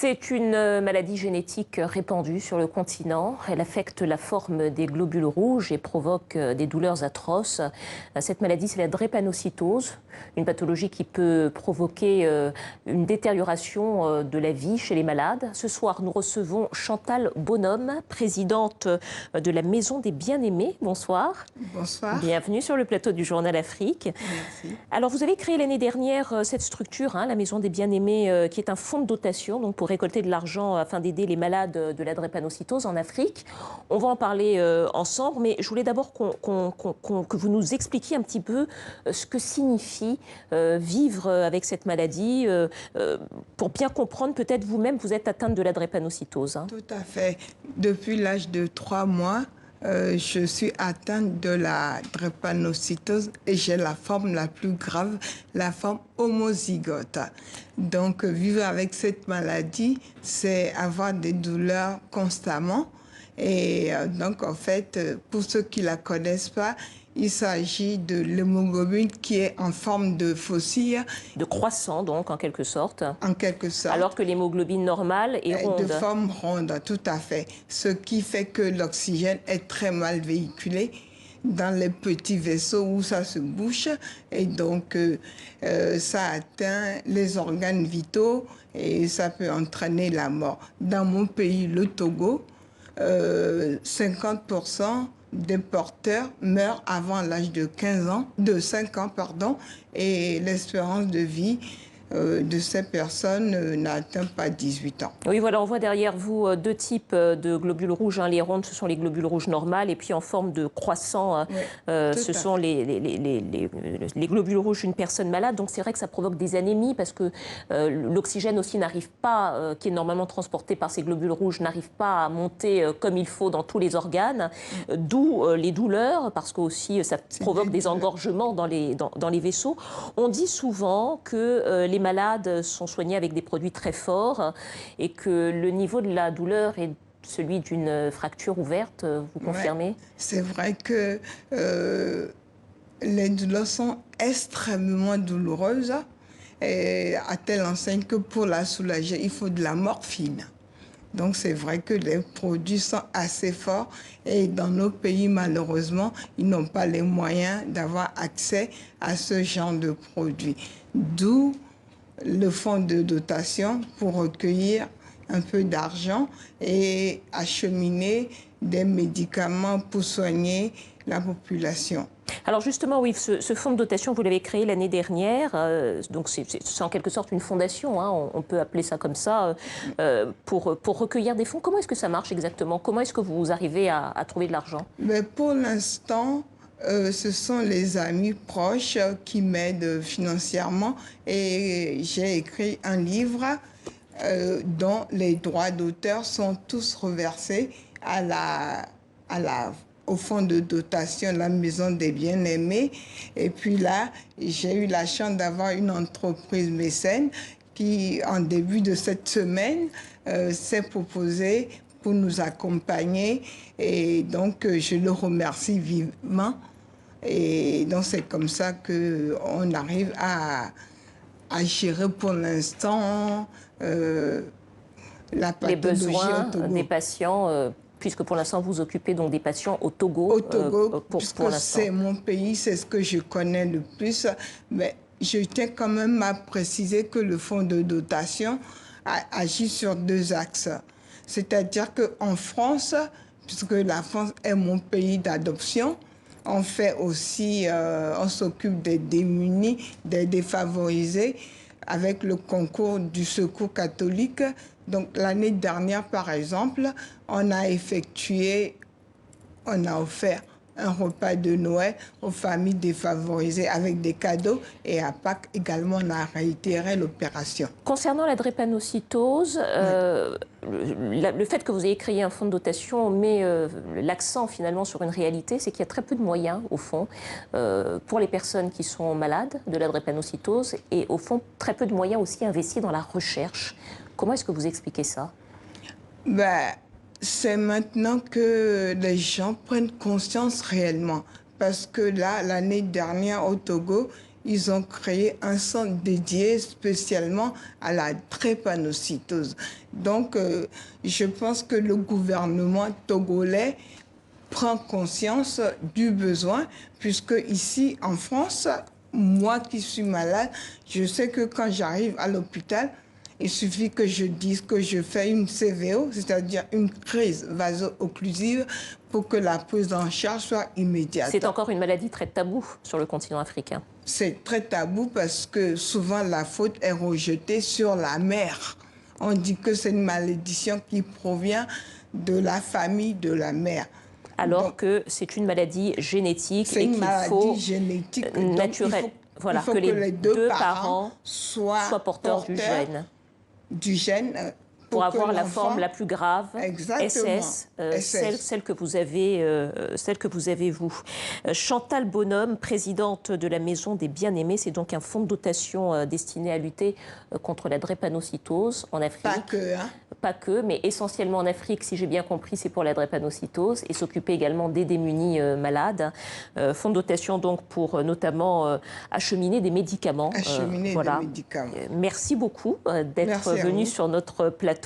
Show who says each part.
Speaker 1: C'est une maladie génétique répandue sur le continent. Elle affecte la forme des globules rouges et provoque des douleurs atroces. Cette maladie, c'est la drépanocytose, une pathologie qui peut provoquer une détérioration de la vie chez les malades. Ce soir, nous recevons Chantal Bonhomme, présidente de la Maison des Bien-Aimés. Bonsoir.
Speaker 2: Bonsoir.
Speaker 1: Bienvenue sur le plateau du Journal Afrique.
Speaker 2: Merci.
Speaker 1: Alors, vous avez créé l'année dernière cette structure, la Maison des Bien-Aimés, qui est un fonds de dotation donc pour récolter de l'argent afin d'aider les malades de la drépanocytose en Afrique. On va en parler ensemble, mais je voulais d'abord que vous nous expliquiez un petit peu ce que signifie vivre avec cette maladie, pour bien comprendre, peut-être vous-même, vous êtes atteinte de la drépanocytose.
Speaker 2: Tout à fait. Depuis l'âge de 3 mois, je suis atteinte de la drépanocytose et j'ai la forme la plus grave, la forme homozygote. Donc, vivre avec cette maladie, c'est avoir des douleurs constamment. Et donc, en fait, pour ceux qui ne la connaissent pas, il s'agit de l'hémoglobine qui est en forme de faucille.
Speaker 1: De croissant, donc, en quelque sorte.
Speaker 2: En quelque sorte.
Speaker 1: Alors que l'hémoglobine normale est ronde.
Speaker 2: De forme ronde, tout à fait. Ce qui fait que l'oxygène est très mal véhiculé dans les petits vaisseaux où ça se bouche. Et donc, ça atteint les organes vitaux et ça peut entraîner la mort. Dans mon pays, le Togo, 50% des porteurs meurent avant l'âge de 5 ans, et l'espérance de vie de ces personnes n'atteint pas 18 ans.
Speaker 1: Oui, voilà, on voit derrière vous deux types de globules rouges. Les rondes, ce sont les globules rouges normales, et puis en forme de croissant, ce sont les globules rouges d'une personne malade. Donc c'est vrai que ça provoque des anémies parce que l'oxygène aussi n'arrive pas, qui est normalement transporté par ces globules rouges, n'arrive pas à monter comme il faut dans tous les organes, d'où les douleurs, parce que aussi ça provoque des engorgements dans les vaisseaux. On dit souvent que les malades sont soignés avec des produits très forts et que le niveau de la douleur est celui d'une fracture ouverte. Vous confirmez?
Speaker 2: Ouais, c'est vrai que les douleurs sont extrêmement douloureuses, et à telle enseigne que pour la soulager, il faut de la morphine. Donc c'est vrai que les produits sont assez forts et dans nos pays, malheureusement, ils n'ont pas les moyens d'avoir accès à ce genre de produits. D'où le fonds de dotation pour recueillir un peu d'argent et acheminer des médicaments pour soigner la population.
Speaker 1: Alors justement, oui, ce fonds de dotation, vous l'avez créé l'année dernière, donc c'est en quelque sorte une fondation, on peut appeler ça comme ça, pour recueillir des fonds. Comment est-ce que ça marche exactement? Comment est-ce que vous arrivez à trouver de l'argent?
Speaker 2: Mais pour l'instant, ce sont les amis proches qui m'aident financièrement et j'ai écrit un livre dont les droits d'auteur sont tous reversés au fonds de dotation de la Maison des Bien-Aimés. Et puis là, j'ai eu la chance d'avoir une entreprise mécène qui, en début de cette semaine, s'est proposée pour nous accompagner. Et donc, je le remercie vivement. Et donc, c'est comme ça qu'on arrive à gérer pour l'instant la pathologie
Speaker 1: les besoins
Speaker 2: au Togo.
Speaker 1: des patients, puisque pour l'instant, vous occupez donc des patients au Togo.
Speaker 2: Au Togo,
Speaker 1: puisque
Speaker 2: c'est mon pays, c'est ce que je connais le plus. Mais je tiens quand même à préciser que le fonds de dotation agit sur 2 axes. C'est-à-dire qu'en France, puisque la France est mon pays d'adoption, on fait aussi, on s'occupe des démunis, des défavorisés, avec le concours du Secours catholique. Donc l'année dernière, par exemple, on a offert un repas de Noël aux familles défavorisées avec des cadeaux, et à Pâques également, on a réitéré l'opération.
Speaker 1: Concernant la drépanocytose, le fait que vous ayez créé un fonds de dotation met l'accent finalement sur une réalité, c'est qu'il y a très peu de moyens, au fond, pour les personnes qui sont malades de la drépanocytose, et au fond, très peu de moyens aussi investis dans la recherche. Comment est-ce que vous expliquez ça?
Speaker 2: C'est maintenant que les gens prennent conscience réellement. Parce que là, l'année dernière au Togo, ils ont créé un centre dédié spécialement à la drépanocytose. Donc, je pense que le gouvernement togolais prend conscience du besoin, puisque ici, en France, moi qui suis malade, je sais que quand j'arrive à l'hôpital, il suffit que je dise que je fais une CVO, c'est-à-dire une crise vaso-occlusive, pour que la prise en charge soit immédiate.
Speaker 1: C'est encore une maladie très taboue sur le continent africain.
Speaker 2: C'est très tabou parce que souvent la faute est rejetée sur la mère. On dit que c'est une malédiction qui provient de la famille de la mère.
Speaker 1: Alors que c'est une maladie génétique et qu'il faut
Speaker 2: génétique
Speaker 1: naturelle. Voilà, que les deux parents soient porteurs du gène pour avoir la forme la plus grave, SS, celle que vous avez vous. Chantal Bonhomme, présidente de la Maison des Bien-Aimés, c'est donc un fonds de dotation destiné à lutter contre la drépanocytose en Afrique.
Speaker 2: Pas que, hein.
Speaker 1: Pas que, mais essentiellement en Afrique, si j'ai bien compris, c'est pour la drépanocytose et s'occuper également des démunis malades. Fonds de dotation donc pour notamment acheminer des médicaments.
Speaker 2: Acheminer des médicaments.
Speaker 1: Merci beaucoup d'être venu sur notre plateau.